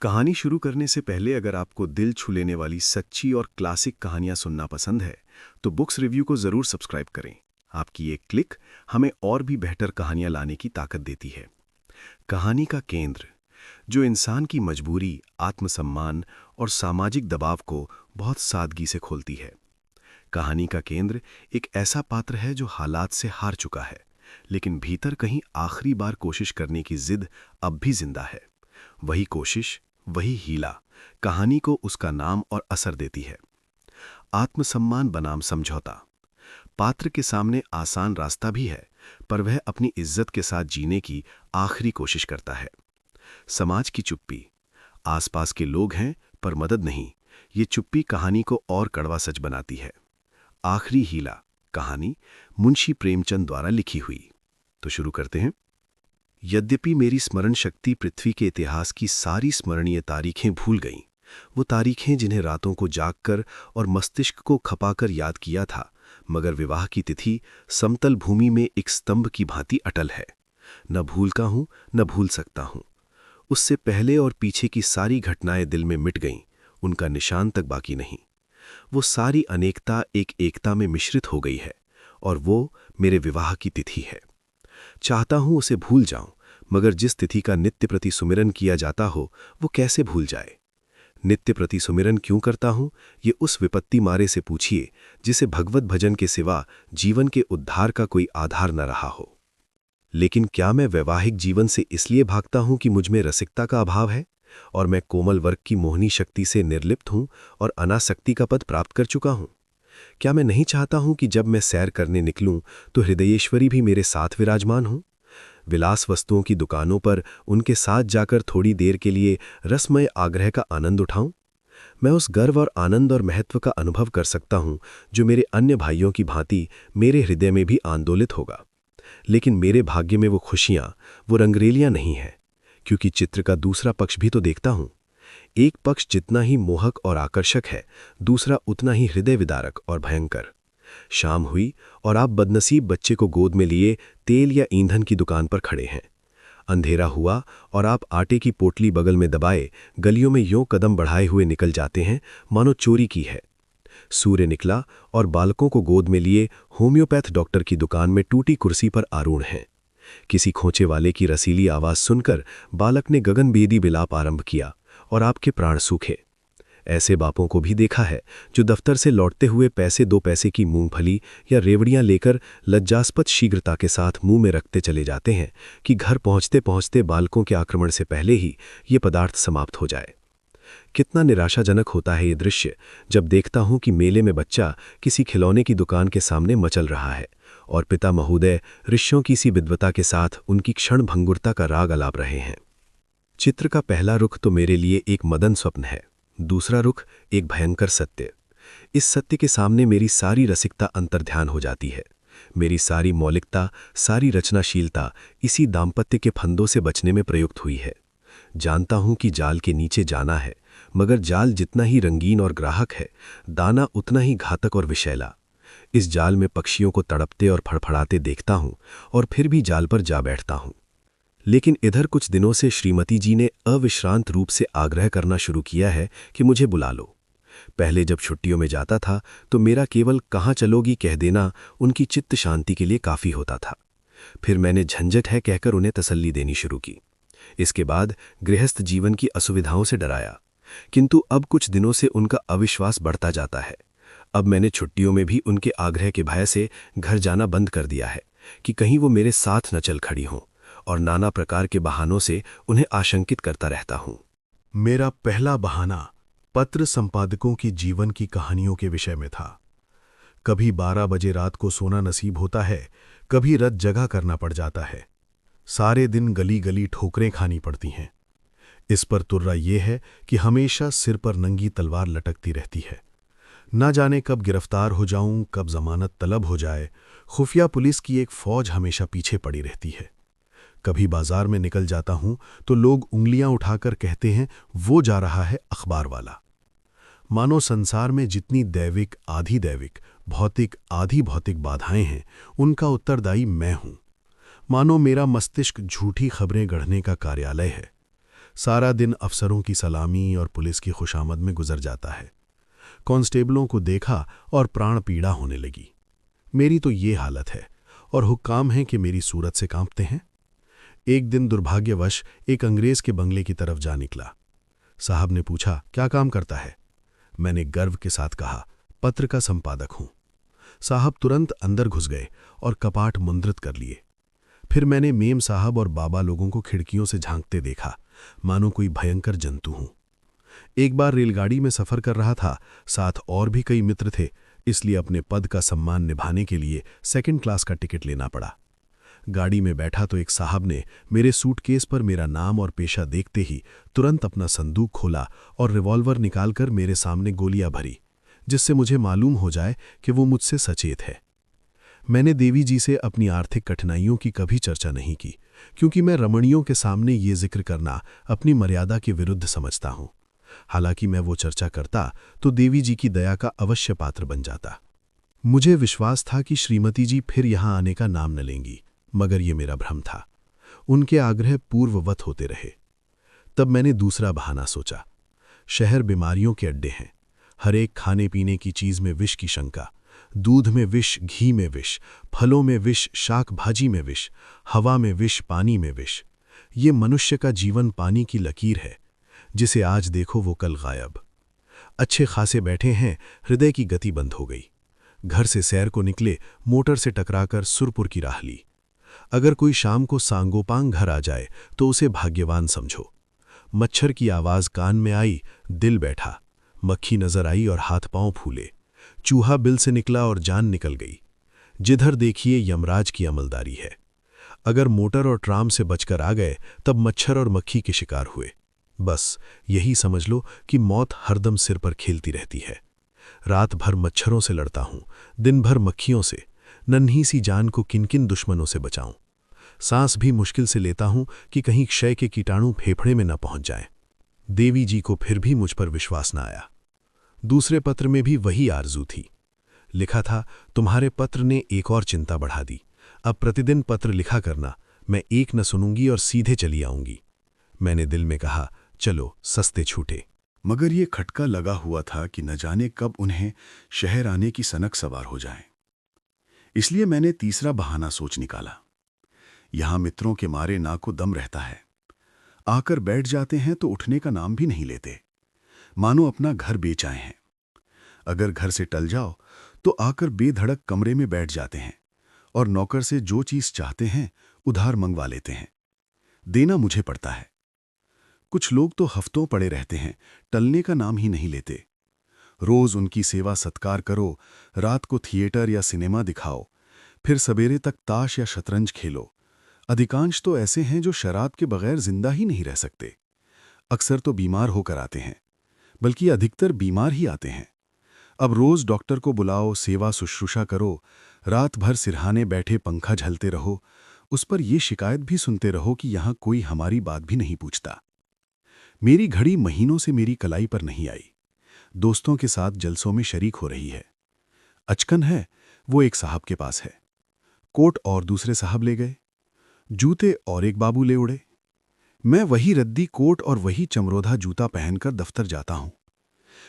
कहानी शुरू करने से पहले अगर आपको दिल छू लेने वाली सच्ची और क्लासिक कहानियां सुनना पसंद है तो बुक्स रिव्यू को ज़रूर सब्सक्राइब करें। आपकी एक क्लिक हमें और भी बेहतर कहानियां लाने की ताकत देती है। कहानी का केंद्र जो इंसान की मजबूरी, आत्मसम्मान और सामाजिक दबाव को बहुत सादगी से खोलती है। कहानी का केंद्र एक ऐसा पात्र है जो हालात से हार चुका है, लेकिन भीतर कहीं आखिरी बार कोशिश करने की जिद अब भी जिंदा है। वही कोशिश, वही हीला कहानी को उसका नाम और असर देती है। आत्मसम्मान बनाम समझौता। पात्र के सामने आसान रास्ता भी है, पर वह अपनी इज्जत के साथ जीने की आखिरी कोशिश करता है। समाज की चुप्पी। आसपास के लोग हैं पर मदद नहीं। ये चुप्पी कहानी को और कड़वा सच बनाती है। आखिरी हीला। कहानी मुंशी प्रेमचंद द्वारा लिखी हुई। तो शुरू करते हैं। यद्यपि मेरी स्मरण शक्ति पृथ्वी के इतिहास की सारी स्मरणीय तारीखें भूल गईं, वो तारीखें जिन्हें रातों को जागकर और मस्तिष्क को खपाकर याद किया था, मगर विवाह की तिथि समतल भूमि में एक स्तंभ की भांति अटल है। न भूलता हूं, न भूल सकता हूं। उससे पहले और पीछे की सारी घटनाएं दिल में मिट गईं, उनका निशान तक बाकी नहीं। वो सारी अनेकता एक एकता में मिश्रित हो गई है, और वो मेरे विवाह की तिथि है। चाहता हूं उसे भूल जाऊं, मगर जिस तिथि का नित्य प्रति सुमिरन किया जाता हो, वो कैसे भूल जाए। नित्य प्रति सुमिरन क्यों करता हूं, ये उस विपत्ति मारे से पूछिए जिसे भगवत भजन के सिवा जीवन के उद्धार का कोई आधार न रहा हो। लेकिन क्या मैं वैवाहिक जीवन से इसलिए भागता हूं कि मुझमें रसिकता का अभाव है और मैं कोमल वर्ग की मोहनी शक्ति से निर्लिप्त हूं और अनासक्ति का पद प्राप्त कर चुका हूं? क्या मैं नहीं चाहता हूं कि जब मैं सैर करने निकलूं तो हृदयेश्वरी भी मेरे साथ विराजमान हो? विलास वस्तुओं की दुकानों पर उनके साथ जाकर थोड़ी देर के लिए रसमय आग्रह का आनंद उठाऊं? मैं उस गर्व और आनंद और महत्व का अनुभव कर सकता हूं जो मेरे अन्य भाइयों की भांति मेरे हृदय में भी आंदोलित होगा। लेकिन मेरे भाग्य में वो खुशियां, वो रंगरेलियां नहीं हैं, क्योंकि चित्र का दूसरा पक्ष भी तो देखता हूं। एक पक्ष जितना ही मोहक और आकर्षक है, दूसरा उतना ही हृदय विदारक और भयंकर। शाम हुई और आप बदनसीब बच्चे को गोद में लिए तेल या ईंधन की दुकान पर खड़े हैं। अंधेरा हुआ और आप आटे की पोटली बगल में दबाए गलियों में यों कदम बढ़ाए हुए निकल जाते हैं मानो चोरी की है। सूर्य निकला और बालकों को गोद में लिए होम्योपैथ डॉक्टर की दुकान में टूटी कुर्सी पर आरूढ़ हैं। किसी खोचे वाले की रसीली आवाज सुनकर बालक ने गगनभेदी विलाप आरंभ किया और आपके प्राण सूखे। ऐसे बापों को भी देखा है जो दफ्तर से लौटते हुए पैसे 2 पैसे की मूंगफली या रेवड़ियां लेकर लज्जास्पद शीघ्रता के साथ मुंह में रखते चले जाते हैं कि घर पहुंचते पहुंचते बालकों के आक्रमण से पहले ही ये पदार्थ समाप्त हो जाए। कितना निराशाजनक होता है ये दृश्य जब देखता हूं कि मेले में बच्चा किसी खिलौने की दुकान के सामने मचल रहा है और पिता महोदय ऋषियों की सी विद्वता के साथ उनकी क्षण भंगुरता का राग अलाप रहे हैं। चित्र का पहला रुख तो मेरे लिए एक मदन स्वप्न है, दूसरा रुख एक भयंकर सत्य। इस सत्य के सामने मेरी सारी रसिकता अंतर्ध्यान हो जाती है। मेरी सारी मौलिकता, सारी रचनाशीलता इसी दाम्पत्य के फंदों से बचने में प्रयुक्त हुई है। जानता हूं कि जाल के नीचे जाना है, मगर जाल जितना ही रंगीन और ग्राहक है, दाना उतना ही घातक और विषैला। इस जाल में पक्षियों को तड़पते और फड़फड़ाते देखता हूं और फिर भी जाल पर जा बैठता हूं। लेकिन इधर कुछ दिनों से श्रीमती जी ने अविश्रांत रूप से आग्रह करना शुरू किया है कि मुझे बुला लो। पहले जब छुट्टियों में जाता था तो मेरा केवल कहाँ चलोगी कह देना उनकी चित्त शांति के लिए काफ़ी होता था। फिर मैंने झंझट है कहकर उन्हें तसल्ली देनी शुरू की। इसके बाद गृहस्थ जीवन की असुविधाओं से डराया, किंतु अब कुछ दिनों से उनका अविश्वास बढ़ता जाता है। अब मैंने छुट्टियों में भी उनके आग्रह के भय से घर जाना बंद कर दिया है कि कहीं वो मेरे साथ न चल खड़ी हों, और नाना प्रकार के बहानों से उन्हें आशंकित करता रहता हूं। मेरा पहला बहाना पत्र संपादकों की जीवन की कहानियों के विषय में था। कभी 12 बजे रात को सोना नसीब होता है, कभी रत जगा करना पड़ जाता है। सारे दिन गली गली ठोकरें खानी पड़ती हैं। इस पर तुर्रा ये है कि हमेशा सिर पर नंगी तलवार लटकती रहती है। ना जाने कब गिरफ्तार हो जाऊं, कब जमानत तलब हो जाए। खुफिया पुलिस की एक फौज हमेशा पीछे पड़ी रहती है। कभी बाजार में निकल जाता हूं तो लोग उंगलियां उठाकर कहते हैं वो जा रहा है अखबार वाला। मानो संसार में जितनी दैविक, आधी दैविक, भौतिक, आधी भौतिक बाधाएं हैं, उनका उत्तरदायी मैं हूं। मानो मेरा मस्तिष्क झूठी खबरें गढ़ने का कार्यालय है। सारा दिन अफसरों की सलामी और पुलिस की खुशामद में गुजर जाता है। कांस्टेबलों को देखा और प्राण पीड़ा होने लगी। मेरी तो ये हालत है और हुक्काम हैं कि मेरी सूरत से कांपते हैं। एक दिन दुर्भाग्यवश एक अंग्रेज के बंगले की तरफ जा निकला। साहब ने पूछा, क्या काम करता है? मैंने गर्व के साथ कहा, पत्र का संपादक हूं। साहब तुरंत अंदर घुस गए और कपाट मुंद्रित कर लिए। फिर मैंने मेम साहब और बाबा लोगों को खिड़कियों से झांकते देखा, मानो कोई भयंकर जंतु हूं। एक बार रेलगाड़ी में सफर कर रहा था, साथ और भी कई मित्र थे, इसलिए अपने पद का सम्मान निभाने के लिए सेकंड क्लास का टिकट लेना पड़ा। गाड़ी में बैठा तो एक साहब ने मेरे सूटकेस पर मेरा नाम और पेशा देखते ही तुरंत अपना संदूक खोला और रिवॉल्वर निकालकर मेरे सामने गोलियां भरी, जिससे मुझे मालूम हो जाए कि वो मुझसे सचेत है। मैंने देवी जी से अपनी आर्थिक कठिनाइयों की कभी चर्चा नहीं की, क्योंकि मैं रमणियों के सामने ये जिक्र करना अपनी मर्यादा के विरुद्ध समझता हूं। हालांकि मैं वो चर्चा करता तो देवी जी की दया का अवश्य पात्र बन जाता। मुझे विश्वास था कि श्रीमती जी फिर यहां आने का नाम न लेंगी, मगर ये मेरा भ्रम था। उनके आग्रह पूर्ववत होते रहे। तब मैंने दूसरा बहाना सोचा। शहर बीमारियों के अड्डे हैं। हर एक खाने पीने की चीज में विष की शंका। दूध में विष, घी में विष, फलों में विष, शाक भाजी में विष, हवा में विष, पानी में विष। ये मनुष्य का जीवन पानी की लकीर है, जिसे आज देखो वो कल गायब। अच्छे खासे बैठे हैं, हृदय की गति बंद हो गई। घर से सैर को निकले, मोटर से टकराकर सुरपुर की राह ली। अगर कोई शाम को सांगोपांग घर आ जाए तो उसे भाग्यवान समझो। मच्छर की आवाज कान में आई, दिल बैठा। मक्खी नजर आई और हाथ पांव फूले। चूहा बिल से निकला और जान निकल गई। जिधर देखिए यमराज की अमलदारी है। अगर मोटर और ट्राम से बचकर आ गए तब मच्छर और मक्खी के शिकार हुए। बस यही समझ लो कि मौत हरदम सिर पर खेलती रहती है। रात भर मच्छरों से लड़ता हूं, दिन भर मक्खियों से। नन्ही सी जान को किन किन दुश्मनों से बचाऊं। सांस भी मुश्किल से लेता हूं कि कहीं क्षय के कीटाणु फेफड़े में न पहुंच जाएं। देवी जी को फिर भी मुझ पर विश्वास न आया। दूसरे पत्र में भी वही आरजू थी। लिखा था, तुम्हारे पत्र ने एक और चिंता बढ़ा दी। अब प्रतिदिन पत्र लिखा करना, मैं एक न सुनूंगी और सीधे चली आऊंगी। मैंने दिल में कहा, चलो सस्ते छूटे। मगर ये खटका लगा हुआ था कि न जाने कब उन्हें शहर आने की सनक सवार हो जाए। इसलिए मैंने तीसरा बहाना सोच निकाला। यहां मित्रों के मारे ना को दम रहता है। आकर बैठ जाते हैं तो उठने का नाम भी नहीं लेते, मानो अपना घर बेच आए हैं। अगर घर से टल जाओ तो आकर बेधड़क कमरे में बैठ जाते हैं और नौकर से जो चीज चाहते हैं उधार मंगवा लेते हैं। देना मुझे पड़ता है। कुछ लोग तो हफ्तों पड़े रहते हैं, टलने का नाम ही नहीं लेते। रोज उनकी सेवा सत्कार करो, रात को थिएटर या सिनेमा दिखाओ, फिर सवेरे तक ताश या शतरंज खेलो। अधिकांश तो ऐसे हैं जो शराब के बगैर जिंदा ही नहीं रह सकते। अक्सर तो बीमार होकर आते हैं, बल्कि अधिकतर बीमार ही आते हैं। अब रोज डॉक्टर को बुलाओ, सेवा शुश्रूषा करो, रात भर सिरहाने बैठे पंखा झलते रहो, उस पर यह शिकायत भी सुनते रहो कि यहां कोई हमारी बात भी नहीं पूछता। मेरी घड़ी महीनों से मेरी कलाई पर नहीं आई। दोस्तों के साथ जलसों में शरीक हो रही है। अचकन है, वो एक साहब के पास है। कोट और दूसरे साहब ले गए, जूते और एक बाबू ले उड़े। मैं वही रद्दी कोट और वही चमरोधा जूता पहनकर दफ्तर जाता हूं।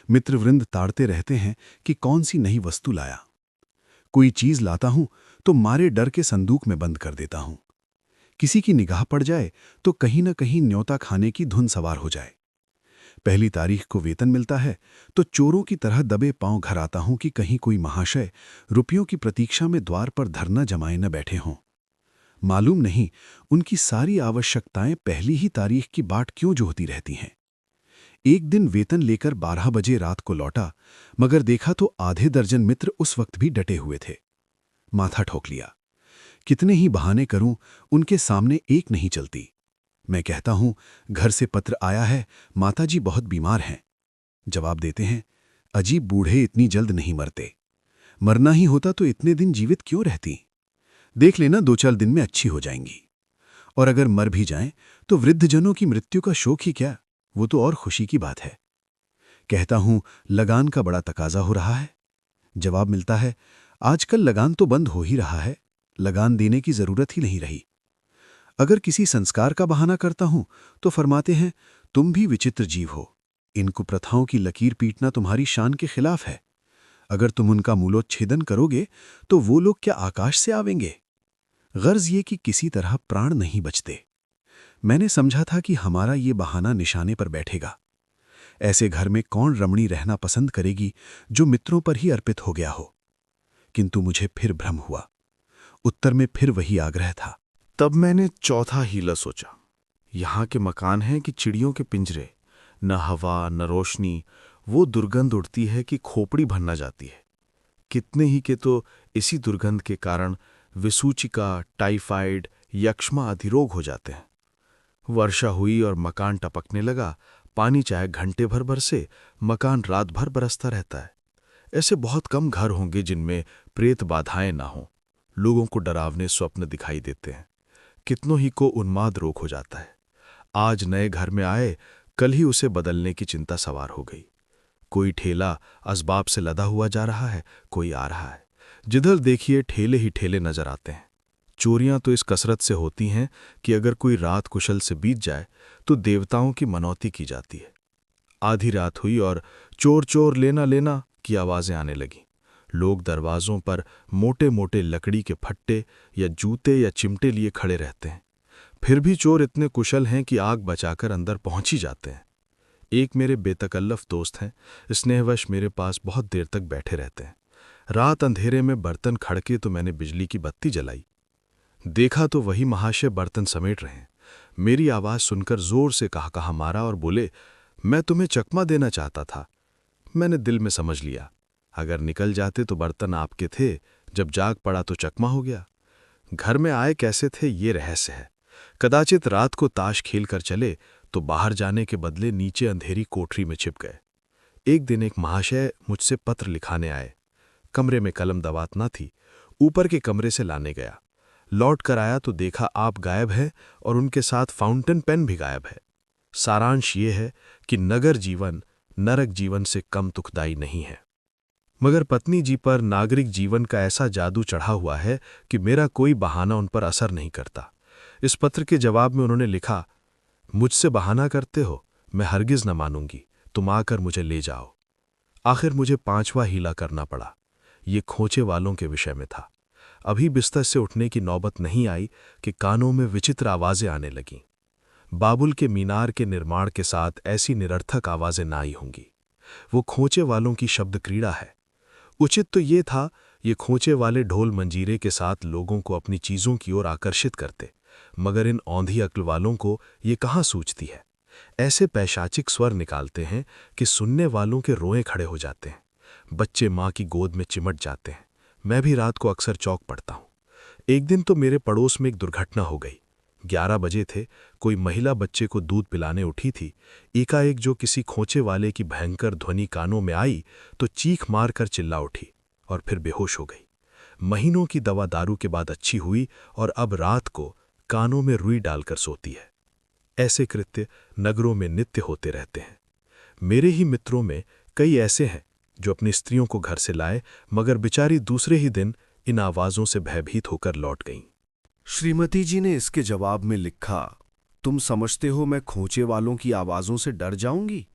मित्रवृंद ताड़ते रहते हैं कि कौन सी नई वस्तु लाया। कोई चीज लाता हूं तो मारे डर के संदूक में बंद कर देता हूं। किसी की निगाह पड़ जाए तो कहीं न कहीं न्योता खाने की धुन सवार हो जाए। पहली तारीख को वेतन मिलता है तो चोरों की तरह दबे पांव घर आता हूं कि कहीं कोई महाशय रुपयों की प्रतीक्षा में द्वार पर धरना जमाए न बैठे हों। मालूम नहीं उनकी सारी आवश्यकताएं पहली ही तारीख की बाट क्यों जोहती रहती हैं। एक दिन वेतन लेकर 12 बजे रात को लौटा, मगर देखा तो आधे दर्जन मित्र उस वक्त भी डटे हुए थे। माथा ठोक लिया। कितने ही बहाने करूं, उनके सामने एक नहीं चलती। मैं कहता हूं, घर से पत्र आया है, माताजी बहुत बीमार हैं। जवाब देते हैं, अजीब बूढ़े इतनी जल्द नहीं मरते। मरना ही होता तो इतने दिन जीवित क्यों रहती? देख लेना, 2-4 दिन में अच्छी हो जाएंगी। और अगर मर भी जाएं तो वृद्धजनों की मृत्यु का शोक ही क्या, वो तो और खुशी की बात है। कहता हूं, लगान का बड़ा तकाजा हो रहा है। जवाब मिलता है, आजकल लगान तो बंद हो ही रहा है, लगान देने की जरूरत ही नहीं रही। अगर किसी संस्कार का बहाना करता हूं तो फरमाते हैं, तुम भी विचित्र जीव हो। इन कुप्रथाओं की लकीर पीटना तुम्हारी शान के खिलाफ है। अगर तुम उनका मूलोच्छेदन करोगे तो वो लोग क्या आकाश से आवेंगे? गर्ज ये कि किसी तरह प्राण नहीं बचते। मैंने समझा था कि हमारा ये बहाना निशाने पर बैठेगा। ऐसे घर में कौन रमणी रहना पसंद करेगी जो मित्रों पर ही अर्पित हो गया हो? किंतु मुझे फिर भ्रम हुआ। उत्तर में फिर वही आग्रह था। तब मैंने चौथा हीला सोचा। यहाँ के मकान हैं कि चिड़ियों के पिंजरे, न हवा न रोशनी, वो दुर्गंध उड़ती है कि खोपड़ी भरना जाती है। कितने ही के तो इसी दुर्गंध के कारण विसूचिका, टाइफाइड, यक्ष्मा आदि रोग हो जाते हैं। वर्षा हुई और मकान टपकने लगा। पानी चाहे घंटे भर बरसे, मकान रात भर बरसता रहता है। ऐसे बहुत कम घर होंगे जिनमें प्रेत बाधाएं ना हों। लोगों को डरावने स्वप्न दिखाई देते हैं। कितनों ही को उन्माद रोग हो जाता है। आज नए घर में आए, कल ही उसे बदलने की चिंता सवार हो गई। कोई ठेला असबाब से लदा हुआ जा रहा है, कोई आ रहा है। जिधर देखिए ठेले ही ठेले नजर आते हैं। चोरियां तो इस कसरत से होती हैं कि अगर कोई रात कुशल से बीत जाए तो देवताओं की मनौती की जाती है। आधी रात हुई और चोर चोर लेना लेना की आवाजें आने लगीं। लोग दरवाजों पर मोटे मोटे लकड़ी के फट्टे या जूते या चिमटे लिए खड़े रहते हैं। फिर भी चोर इतने कुशल हैं कि आग बचाकर अंदर पहुंच ही जाते हैं। एक मेरे बेतकल्लफ दोस्त हैं, स्नेहवश मेरे पास बहुत देर तक बैठे रहते हैं। रात अंधेरे में बर्तन खड़के तो मैंने बिजली की बत्ती जलाई। देखा तो वही महाशय बर्तन समेट रहे हैं। मेरी आवाज सुनकर जोर से कहा मारा और बोले, मैं तुम्हें चकमा देना चाहता था। मैंने दिल में समझ लिया, अगर निकल जाते तो बर्तन आपके थे, जब जाग पड़ा तो चकमा हो गया। घर में आए कैसे थे ये रहस्य है। कदाचित रात को ताश खेल कर चले तो बाहर जाने के बदले नीचे अंधेरी कोठरी में छिप गए। एक दिन एक महाशय मुझसे पत्र लिखाने आए। कमरे में कलम दवात न थी। ऊपर के कमरे से लाने गया। लौट कर आया तो देखा आप गायब हैं और उनके साथ फाउंटेन पेन भी गायब है। सारांश ये है कि नगर जीवन नरक जीवन से कम दुखदायी नहीं है। मगर पत्नी जी पर नागरिक जीवन का ऐसा जादू चढ़ा हुआ है कि मेरा कोई बहाना उन पर असर नहीं करता। इस पत्र के जवाब में उन्होंने लिखा, मुझसे बहाना करते हो, मैं हरगिज न मानूंगी, तुम आकर मुझे ले जाओ। आखिर मुझे 5वां हीला करना पड़ा। ये खोचे वालों के विषय में था। अभी बिस्तर से उठने की नौबत नहीं आई कि कानों में विचित्र आवाजें आने लगीं। बाबुल के मीनार के निर्माण के साथ ऐसी निरर्थक आवाजें ना आई होंगी। वो खोचे वालों की शब्द क्रीड़ा है। उचित तो ये था, ये खोचे वाले ढोल मंजीरे के साथ लोगों को अपनी चीजों की ओर आकर्षित करते, मगर इन औंधी अक्ल वालों को ये कहाँ सूझती है। ऐसे पैशाचिक स्वर निकालते हैं कि सुनने वालों के रोए खड़े हो जाते हैं। बच्चे माँ की गोद में चिमट जाते हैं। मैं भी रात को अक्सर चौक पड़ता हूँ। एक दिन तो मेरे पड़ोस में एक दुर्घटना हो गई। 11 बजे थे, कोई महिला बच्चे को दूध पिलाने उठी थी। एकाएक जो किसी खोचे वाले की भयंकर ध्वनि कानों में आई तो चीख मार कर चिल्ला उठी और फिर बेहोश हो गई। महीनों की दवा दारू के बाद अच्छी हुई और अब रात को कानों में रुई डालकर सोती है। ऐसे कृत्य नगरों में नित्य होते रहते हैं। मेरे ही मित्रों में कई ऐसे हैं जो अपनी स्त्रियों को घर से लाए, मगर बेचारी दूसरे ही दिन इन आवाजों से भयभीत होकर लौट गईं। श्रीमती जी ने इसके जवाब में लिखा, तुम समझते हो मैं खोचे वालों की आवाजों से डर जाऊंगी?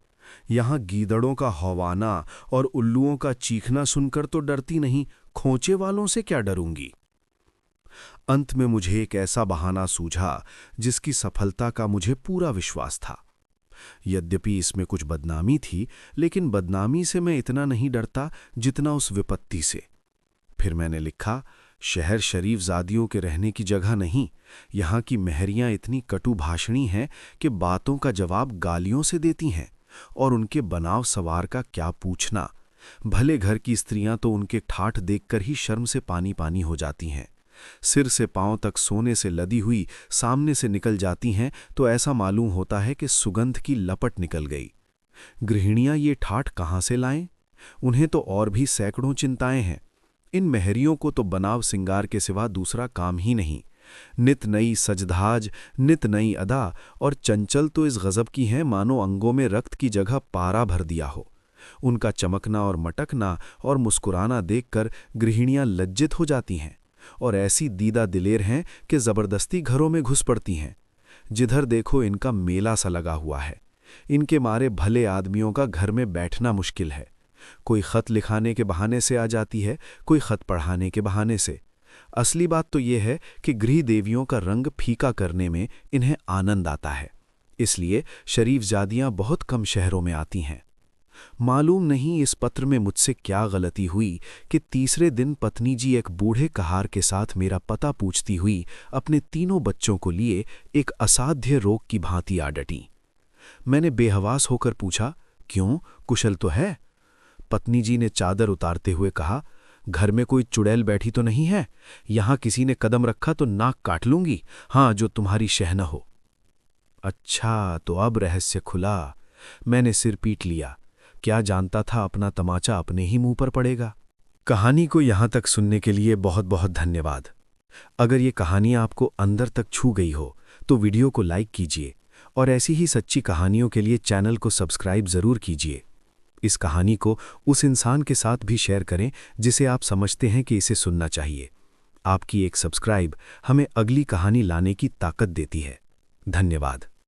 यहां गीदड़ों का हौवाना और उल्लुओं का चीखना सुनकर तो डरती नहीं, खोचे वालों से क्या डरूंगी? अंत में मुझे एक ऐसा बहाना सूझा जिसकी सफलता का मुझे पूरा विश्वास था। यद्यपि इसमें कुछ बदनामी थी, लेकिन बदनामी से मैं इतना नहीं डरता जितना उस विपत्ति से। फिर मैंने लिखा, शहर शरीफ जादियों के रहने की जगह नहीं। यहाँ की महरियां इतनी कटु भाषणी हैं कि बातों का जवाब गालियों से देती हैं, और उनके बनाव सवार का क्या पूछना। भले घर की स्त्रियां तो उनके ठाठ देखकर ही शर्म से पानी पानी हो जाती हैं। सिर से पांव तक सोने से लदी हुई सामने से निकल जाती हैं तो ऐसा मालूम होता है कि सुगंध की लपट निकल गई। गृहिणियां ये ठाठ कहाँ से लाएं? उन्हें तो और भी सैकड़ों चिंताएं हैं। इन महरियों को तो बनाव सिंगार के सिवा दूसरा काम ही नहीं। नित नई सजधाज, नित नई अदा, और चंचल तो इस गजब की हैं मानो अंगों में रक्त की जगह पारा भर दिया हो। उनका चमकना और मटकना और मुस्कुराना देखकर गृहिणियां लज्जित हो जाती हैं, और ऐसी दीदा दिलेर हैं कि जबरदस्ती घरों में घुस पड़ती हैं। जिधर देखो इनका मेला सा लगा हुआ है। इनके मारे भले आदमियों का घर में बैठना मुश्किल है। कोई खत लिखाने के बहाने से आ जाती है, कोई खत पढ़ाने के बहाने से। असली बात तो ये है कि गृह देवियों का रंग फीका करने में इन्हें आनंद आता है। इसलिए शरीफ जादियां बहुत कम शहरों में आती हैं। मालूम नहीं इस पत्र में मुझसे क्या गलती हुई कि तीसरे दिन पत्नी जी एक बूढ़े कहार के साथ मेरा पता पूछती हुई अपने तीनों बच्चों को लिए एक असाध्य रोग की भांति आ डटी। मैंने बेहवास होकर पूछा, क्यों, कुशल तो है? पत्नी जी ने चादर उतारते हुए कहा, घर में कोई चुड़ैल बैठी तो नहीं है? यहां किसी ने कदम रखा तो नाक काट लूंगी। हाँ, जो तुम्हारी शहना हो। अच्छा, तो अब रहस्य खुला। मैंने सिर पीट लिया। क्या जानता था अपना तमाचा अपने ही मुंह पर पड़ेगा। कहानी को यहां तक सुनने के लिए बहुत बहुत धन्यवाद। अगर ये कहानी आपको अंदर तक छू गई हो तो वीडियो को लाइक कीजिए और ऐसी ही सच्ची कहानियों के लिए चैनल को सब्सक्राइब जरूर कीजिए। इस कहानी को उस इंसान के साथ भी शेयर करें जिसे आप समझते हैं कि इसे सुनना चाहिए। आपकी एक सब्सक्राइब हमें अगली कहानी लाने की ताकत देती है। धन्यवाद।